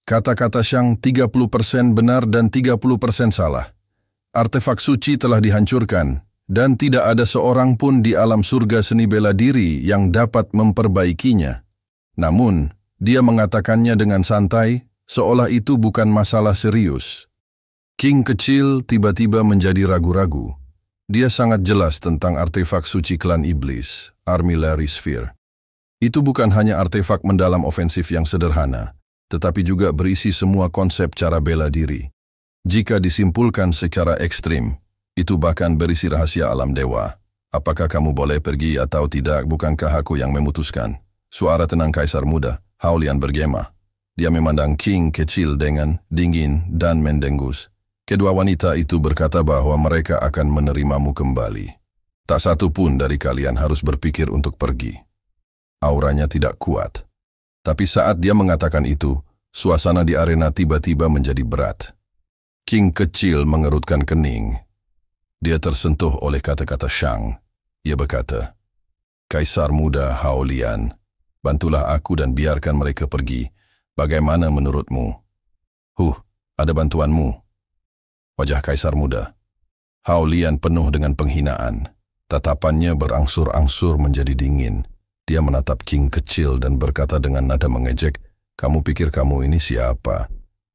Kata-kata Shang 30% benar dan 30% salah. Artefak suci telah dihancurkan, dan tidak ada seorang pun di alam surga seni bela diri yang dapat memperbaikinya. Namun, dia mengatakannya dengan santai, seolah itu bukan masalah serius. King kecil tiba-tiba menjadi ragu-ragu. Dia sangat jelas tentang artefak suci klan iblis, Armillary Sphere. Itu bukan hanya artefak mendalam ofensif yang sederhana, tetapi juga berisi semua konsep cara bela diri. Jika disimpulkan secara ekstrim, itu bahkan berisi rahasia alam dewa. Apakah kamu boleh pergi atau tidak, bukankah aku yang memutuskan? Suara tenang Kaisar Muda, Hao Lian bergema. Dia memandang King kecil dengan dingin dan mendengus. Kedua wanita itu berkata bahwa mereka akan menerimamu kembali. Tak satu pun dari kalian harus berpikir untuk pergi. Auranya tidak kuat. Tapi saat dia mengatakan itu, suasana di arena tiba-tiba menjadi berat. King kecil mengerutkan kening. Dia tersentuh oleh kata-kata Shang. Ia berkata, Kaisar Muda Hao Lian, bantulah aku dan biarkan mereka pergi. Bagaimana menurutmu? Ada bantuanmu. Wajah Kaisar Muda Hao Lian penuh dengan penghinaan. Tatapannya berangsur-angsur menjadi dingin. Dia menatap King kecil dan berkata dengan nada mengejek, kamu pikir kamu ini siapa?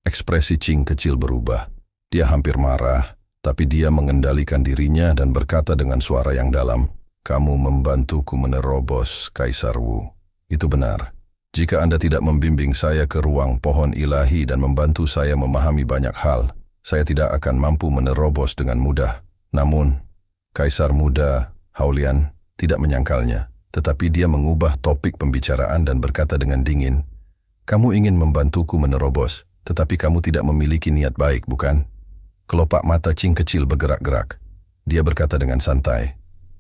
Ekspresi King kecil berubah. Dia hampir marah, tapi dia mengendalikan dirinya dan berkata dengan suara yang dalam, kamu membantuku menerobos Kaisar Wu. Itu benar. Jika Anda tidak membimbing saya ke ruang pohon ilahi dan membantu saya memahami banyak hal, saya tidak akan mampu menerobos dengan mudah. Namun, Kaisar Muda Hao Lian tidak menyangkalnya, tetapi dia mengubah topik pembicaraan dan berkata dengan dingin, kamu ingin membantuku menerobos, tetapi kamu tidak memiliki niat baik, bukan? Kelopak mata King kecil bergerak-gerak. Dia berkata dengan santai,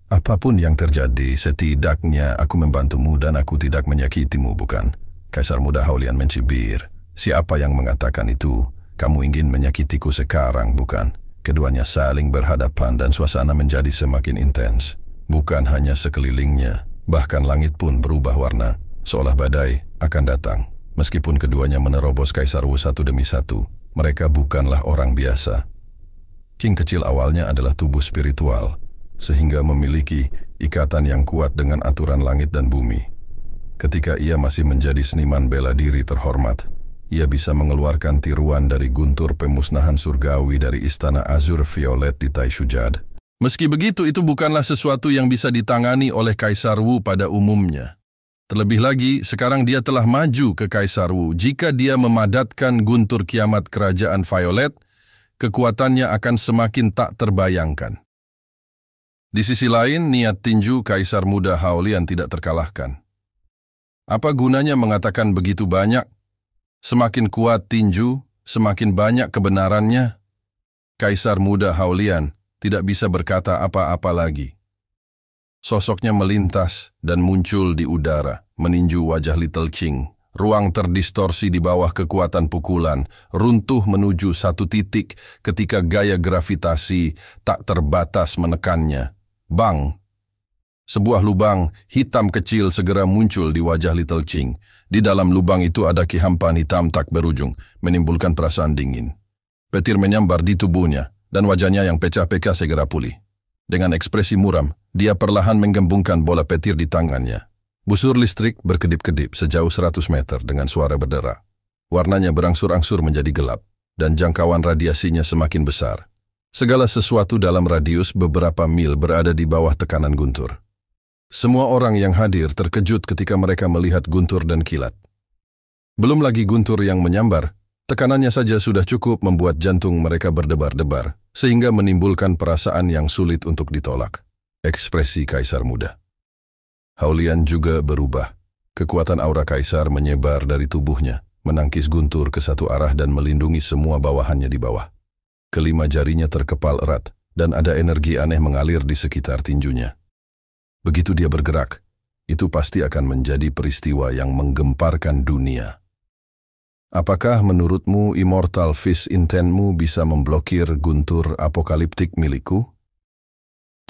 apapun yang terjadi, setidaknya aku membantumu dan aku tidak menyakitimu, bukan? Kaisar Muda Hao Lian mencibir. Siapa yang mengatakan itu? Kamu ingin menyakitiku sekarang, bukan? Keduanya saling berhadapan dan suasana menjadi semakin intens. Bukan hanya sekelilingnya, bahkan langit pun berubah warna, seolah badai akan datang. Meskipun keduanya menerobos Kaisar Wu satu demi satu, mereka bukanlah orang biasa. King kecil awalnya adalah tubuh spiritual, sehingga memiliki ikatan yang kuat dengan aturan langit dan bumi. Ketika ia masih menjadi seniman bela diri terhormat, ia bisa mengeluarkan tiruan dari guntur pemusnahan surgawi dari istana Azur Violet di Taishujad. Meski begitu, itu bukanlah sesuatu yang bisa ditangani oleh Kaisar Wu pada umumnya. Terlebih lagi, sekarang dia telah maju ke Kaisar Wu. Jika dia memadatkan guntur kiamat kerajaan Violet, kekuatannya akan semakin tak terbayangkan. Di sisi lain, niat tinju Kaisar Muda Hao Lian tidak terkalahkan. Apa gunanya mengatakan begitu banyak? Semakin kuat tinju, semakin banyak kebenarannya. Kaisar Muda Hao Lian tidak bisa berkata apa-apa lagi. Sosoknya melintas dan muncul di udara, meninju wajah Little King. Ruang terdistorsi di bawah kekuatan pukulan, runtuh menuju satu titik ketika gaya gravitasi tak terbatas menekannya. Bang! Sebuah lubang hitam kecil segera muncul di wajah Little King. Di dalam lubang itu ada kehampaan hitam tak berujung, menimbulkan perasaan dingin. Petir menyambar di tubuhnya, dan wajahnya yang pecah-pecah segera pulih. Dengan ekspresi muram, dia perlahan menggembungkan bola petir di tangannya. Busur listrik berkedip-kedip sejauh 100 meter dengan suara berderak. Warnanya berangsur-angsur menjadi gelap, dan jangkauan radiasinya semakin besar. Segala sesuatu dalam radius beberapa mil berada di bawah tekanan guntur. Semua orang yang hadir terkejut ketika mereka melihat guntur dan kilat. Belum lagi guntur yang menyambar, tekanannya saja sudah cukup membuat jantung mereka berdebar-debar, sehingga menimbulkan perasaan yang sulit untuk ditolak. Ekspresi Kaisar Muda Hao Lian juga berubah. Kekuatan aura Kaisar menyebar dari tubuhnya, menangkis guntur ke satu arah dan melindungi semua bawahannya di bawah. Kelima jarinya terkepal erat, dan ada energi aneh mengalir di sekitar tinjunya. Begitu dia bergerak, itu pasti akan menjadi peristiwa yang menggemparkan dunia. Apakah menurutmu Immortal Fist Intentmu bisa memblokir guntur apokaliptik milikku?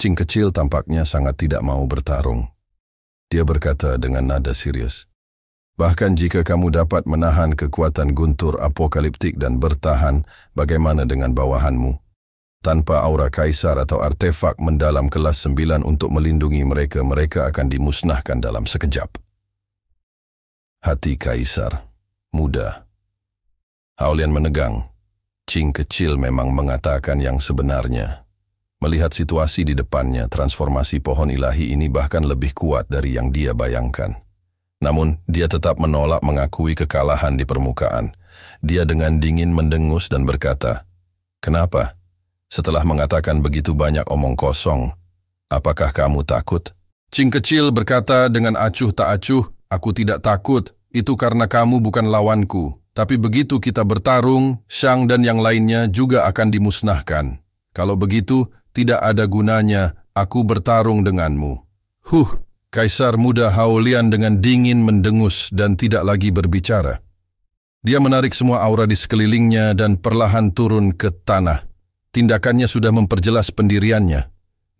King kecil tampaknya sangat tidak mau bertarung. Dia berkata dengan nada serius, Bahkan jika kamu dapat menahan kekuatan guntur apokaliptik dan bertahan, bagaimana dengan bawahanmu? Tanpa aura kaisar atau artefak mendalam kelas 9 untuk melindungi mereka, mereka akan dimusnahkan dalam sekejap. Hati kaisar muda. Haolian menegang. Qing kecil memang mengatakan yang sebenarnya. Melihat situasi di depannya, transformasi pohon ilahi ini bahkan lebih kuat dari yang dia bayangkan. Namun, dia tetap menolak mengakui kekalahan di permukaan. Dia dengan dingin mendengus dan berkata, "Kenapa? Setelah mengatakan begitu banyak omong kosong, apakah kamu takut?" Qing kecil berkata dengan acuh tak acuh, "Aku tidak takut, itu karena kamu bukan lawanku. Tapi begitu kita bertarung, Shang dan yang lainnya juga akan dimusnahkan. Kalau begitu, tidak ada gunanya aku bertarung denganmu." Kaisar muda Haolian dengan dingin mendengus dan tidak lagi berbicara. Dia menarik semua aura di sekelilingnya dan perlahan turun ke tanah. Tindakannya sudah memperjelas pendiriannya.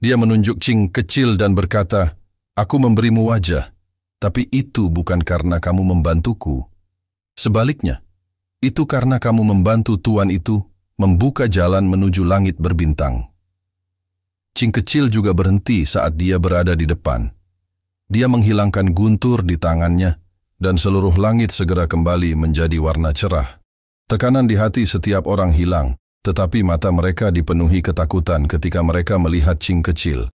Dia menunjuk Qing kecil dan berkata, "Aku memberimu wajah, tapi itu bukan karena kamu membantuku. Sebaliknya, itu karena kamu membantu tuan itu membuka jalan menuju langit berbintang." Qing kecil juga berhenti saat dia berada di depan. Dia menghilangkan guntur di tangannya, dan seluruh langit segera kembali menjadi warna cerah. Tekanan di hati setiap orang hilang, tetapi mata mereka dipenuhi ketakutan ketika mereka melihat Qing kecil.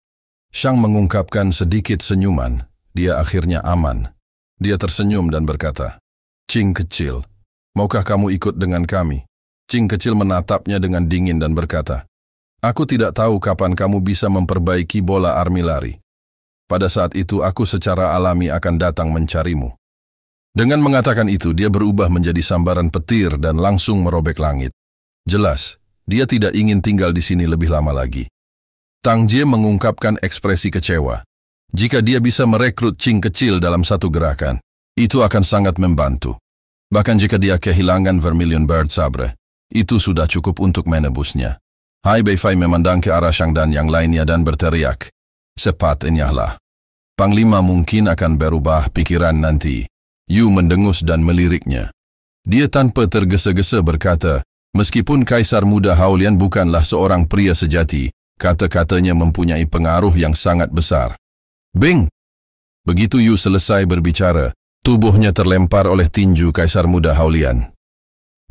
Shang mengungkapkan sedikit senyuman. Dia akhirnya aman. Dia tersenyum dan berkata, "Qing kecil, maukah kamu ikut dengan kami?" Qing kecil menatapnya dengan dingin dan berkata, "Aku tidak tahu kapan kamu bisa memperbaiki bola armi lari. Pada saat itu aku secara alami akan datang mencarimu." Dengan mengatakan itu, dia berubah menjadi sambaran petir dan langsung merobek langit. Jelas, dia tidak ingin tinggal di sini lebih lama lagi. Tang Jie mengungkapkan ekspresi kecewa. Jika dia bisa merekrut Qing kecil dalam satu gerakan, itu akan sangat membantu. Bahkan jika dia kehilangan Vermilion Bird Sabre, itu sudah cukup untuk menebusnya. Hai Beifei memandang ke arah Shang dan yang lainnya dan berteriak, "Sepatnya. Panglima mungkin akan berubah pikiran nanti." Yu mendengus dan meliriknya. Dia tanpa tergesa-gesa berkata, "Meskipun Kaisar Muda Haolian bukanlah seorang pria sejati, kata-katanya mempunyai pengaruh yang sangat besar." Bing! Begitu Yu selesai berbicara, tubuhnya terlempar oleh tinju Kaisar Muda Haolian.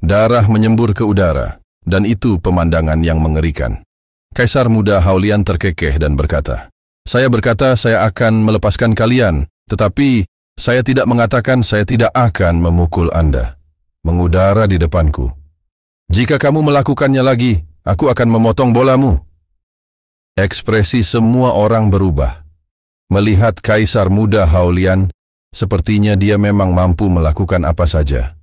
Darah menyembur ke udara, dan itu pemandangan yang mengerikan. Kaisar Muda Haolian terkekeh dan berkata, "Saya berkata saya akan melepaskan kalian, tetapi saya tidak mengatakan saya tidak akan memukul Anda." Mengudara di depanku. "Jika kamu melakukannya lagi, aku akan memotong bolamu." Ekspresi semua orang berubah. Melihat Kaisar Muda Haolian, sepertinya dia memang mampu melakukan apa saja.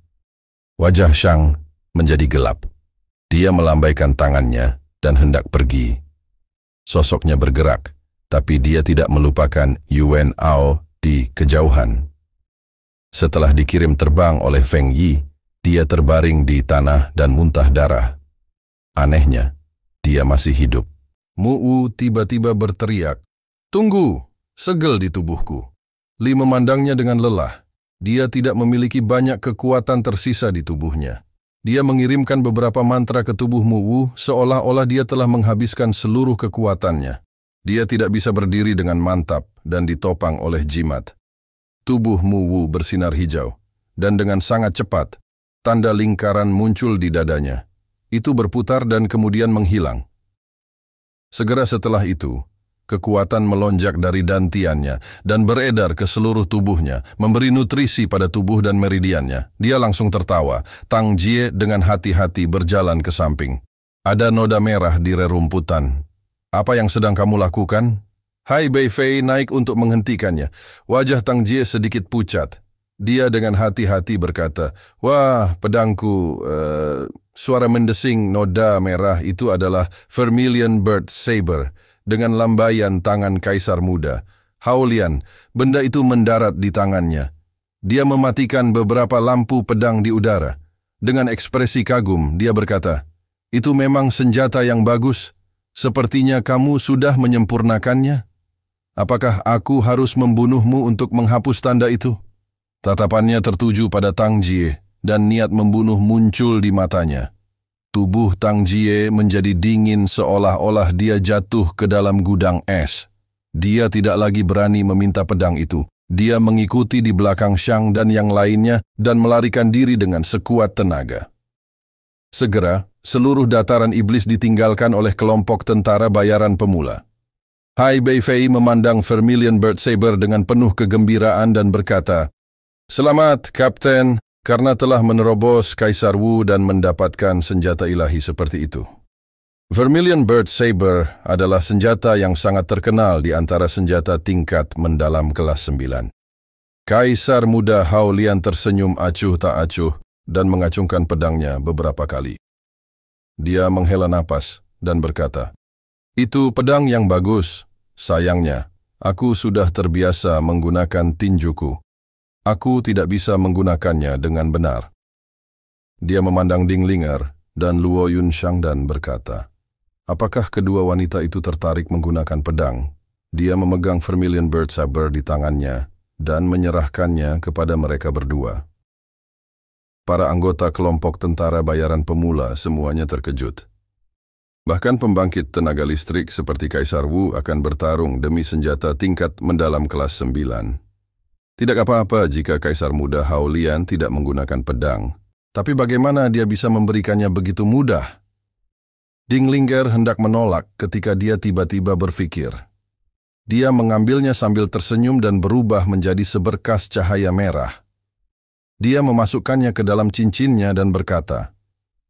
Wajah Shang menjadi gelap. Dia melambaikan tangannya dan hendak pergi. Sosoknya bergerak, tapi dia tidak melupakan Yuan Ao di kejauhan. Setelah dikirim terbang oleh Feng Yi, dia terbaring di tanah dan muntah darah. Anehnya, dia masih hidup. Mu'u tiba-tiba berteriak, "Tunggu!" Segel di tubuhku. Li memandangnya dengan lelah. Dia tidak memiliki banyak kekuatan tersisa di tubuhnya. Dia mengirimkan beberapa mantra ke tubuh Mu'u seolah-olah dia telah menghabiskan seluruh kekuatannya. Dia tidak bisa berdiri dengan mantap dan ditopang oleh jimat. Tubuh Mu'u bersinar hijau, dan dengan sangat cepat, tanda lingkaran muncul di dadanya. Itu berputar dan kemudian menghilang. Segera setelah itu, kekuatan melonjak dari dantiannya dan beredar ke seluruh tubuhnya, memberi nutrisi pada tubuh dan meridiannya. Dia langsung tertawa. Tang Jie dengan hati-hati berjalan ke samping. Ada noda merah di rerumputan. "Apa yang sedang kamu lakukan?" Hai Beifei naik untuk menghentikannya. Wajah Tang Jie sedikit pucat. Dia dengan hati-hati berkata, "Wah, pedangku." Suara mendesing noda merah itu adalah Vermilion Bird Saber. Dengan lambaian tangan Kaisar Muda Haolian, benda itu mendarat di tangannya. Dia mematikan beberapa lampu pedang di udara. Dengan ekspresi kagum, dia berkata, "Itu memang senjata yang bagus. Sepertinya kamu sudah menyempurnakannya. Apakah aku harus membunuhmu untuk menghapus tanda itu?" Tatapannya tertuju pada Tang Jie dan niat membunuh muncul di matanya. Tubuh Tang Jie menjadi dingin seolah-olah dia jatuh ke dalam gudang es. Dia tidak lagi berani meminta pedang itu. Dia mengikuti di belakang Shang dan yang lainnya dan melarikan diri dengan sekuat tenaga. Segera, seluruh dataran iblis ditinggalkan oleh kelompok tentara bayaran pemula. Hai Beifei memandang Vermilion Bird Saber dengan penuh kegembiraan dan berkata, "Selamat, Kapten, karena telah menerobos Kaisar Wu dan mendapatkan senjata ilahi seperti itu." Vermilion Bird Saber adalah senjata yang sangat terkenal di antara senjata tingkat mendalam kelas 9. Kaisar muda Hao Lian tersenyum acuh tak acuh dan mengacungkan pedangnya beberapa kali. Dia menghela napas dan berkata, "Itu pedang yang bagus. Sayangnya, aku sudah terbiasa menggunakan tinjuku. Aku tidak bisa menggunakannya dengan benar." Dia memandang Ding Linger dan Luo Yunshang dan berkata, apakah kedua wanita itu tertarik menggunakan pedang? Dia memegang Vermilion Bird Saber di tangannya dan menyerahkannya kepada mereka berdua. Para anggota kelompok tentara bayaran pemula semuanya terkejut. Bahkan pembangkit tenaga listrik seperti Kaisar Wu akan bertarung demi senjata tingkat mendalam kelas 9. Tidak apa-apa jika Kaisar muda Hao Lian tidak menggunakan pedang, tapi bagaimana dia bisa memberikannya begitu mudah? Ding Linger hendak menolak ketika dia tiba-tiba berpikir. Dia mengambilnya sambil tersenyum dan berubah menjadi seberkas cahaya merah. Dia memasukkannya ke dalam cincinnya dan berkata,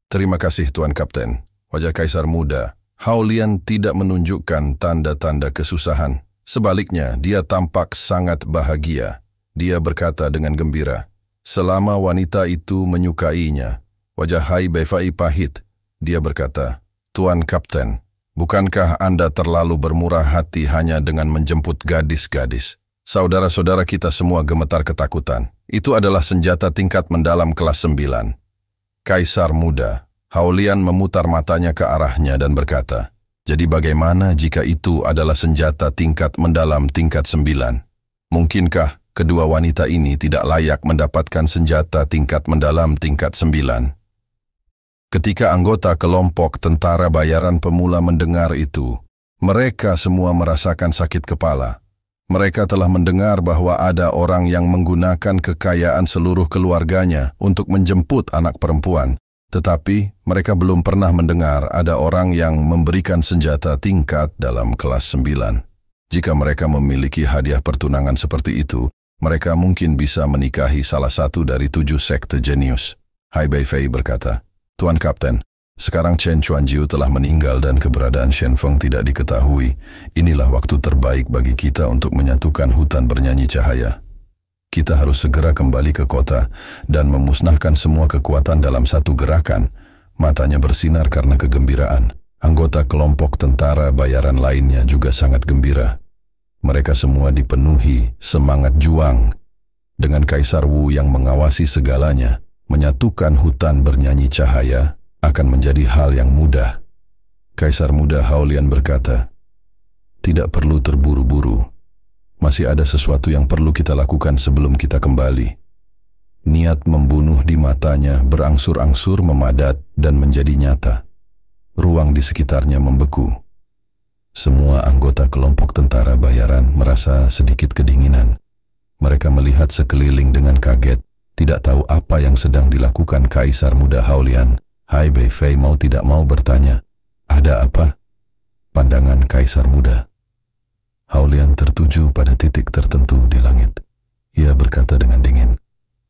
"Terima kasih Tuan Kapten." Wajah Kaisar muda Hao Lian tidak menunjukkan tanda-tanda kesusahan. Sebaliknya, dia tampak sangat bahagia. Dia berkata dengan gembira, selama wanita itu menyukainya. Wajah Hai Beifei pahit. Dia berkata, "Tuan Kapten, bukankah Anda terlalu bermurah hati hanya dengan menjemput gadis-gadis? Saudara-saudara kita semua gemetar ketakutan. Itu adalah senjata tingkat mendalam kelas 9. Kaisar muda Hao Lian memutar matanya ke arahnya dan berkata, "Jadi bagaimana jika itu adalah senjata tingkat mendalam tingkat 9? Mungkinkah kedua wanita ini tidak layak mendapatkan senjata tingkat mendalam tingkat 9? Ketika anggota kelompok tentara bayaran pemula mendengar itu, mereka semua merasakan sakit kepala. Mereka telah mendengar bahwa ada orang yang menggunakan kekayaan seluruh keluarganya untuk menjemput anak perempuan, tetapi mereka belum pernah mendengar ada orang yang memberikan senjata tingkat dalam kelas 9. Jika mereka memiliki hadiah pertunangan seperti itu, mereka mungkin bisa menikahi salah satu dari 7 sekte jenius." Hai Beifei berkata, "Tuan Kapten, sekarang Chen Chuanjiu telah meninggal dan keberadaan Shen Feng tidak diketahui. Inilah waktu terbaik bagi kita untuk menyatukan hutan bernyanyi cahaya. Kita harus segera kembali ke kota dan memusnahkan semua kekuatan dalam satu gerakan." Matanya bersinar karena kegembiraan. Anggota kelompok tentara bayaran lainnya juga sangat gembira. Mereka semua dipenuhi semangat juang. Dengan Kaisar Wu yang mengawasi segalanya, menyatukan hutan bernyanyi cahaya akan menjadi hal yang mudah. Kaisar muda Hao Lian berkata, "Tidak perlu terburu-buru. Masih ada sesuatu yang perlu kita lakukan sebelum kita kembali." Niat membunuh di matanya berangsur-angsur memadat dan menjadi nyata. Ruang di sekitarnya membeku. Semua anggota kelompok tentara bayaran merasa sedikit kedinginan. Mereka melihat sekeliling dengan kaget, tidak tahu apa yang sedang dilakukan Kaisar muda Hao Lian. Hai Beifei mau tidak mau bertanya, "Ada apa?" Pandangan Kaisar muda Hao Lian tertuju pada titik tertentu di langit. Ia berkata dengan dingin,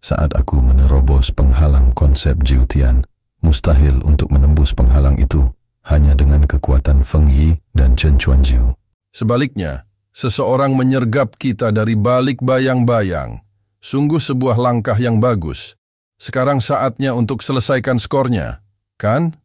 "Saat aku menerobos penghalang konsep Jiutian, mustahil untuk menembus penghalang itu hanya dengan kekuatan Feng Yi dan Chen Chuanjiu." Sebaliknya, seseorang menyergap kita dari balik bayang-bayang. Sungguh sebuah langkah yang bagus. Sekarang saatnya untuk selesaikan skornya, kan?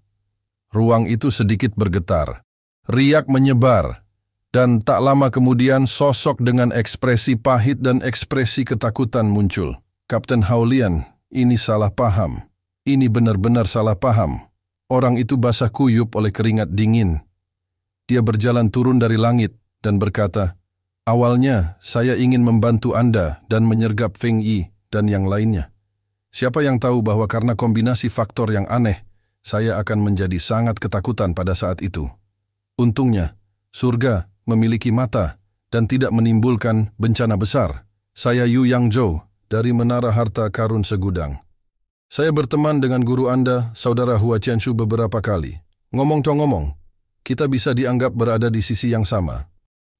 Ruang itu sedikit bergetar. Riak menyebar. Dan tak lama kemudian sosok dengan ekspresi pahit dan ekspresi ketakutan muncul. "Kapten Hao Lian, ini salah paham. Ini benar-benar salah paham." Orang itu basah kuyup oleh keringat dingin. Dia berjalan turun dari langit dan berkata, "Awalnya saya ingin membantu Anda dan menyergap Feng Yi, dan yang lainnya. Siapa yang tahu bahwa karena kombinasi faktor yang aneh, saya akan menjadi sangat ketakutan pada saat itu. Untungnya, surga memiliki mata dan tidak menimbulkan bencana besar. Saya Yu Yang Zhou dari Menara Harta Karun Segudang. Saya berteman dengan guru Anda, Saudara Hua Qianshu, beberapa kali. Ngomong-ngomong, kita bisa dianggap berada di sisi yang sama.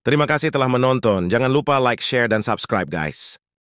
Terima kasih telah menonton. Jangan lupa like, share, dan subscribe, guys.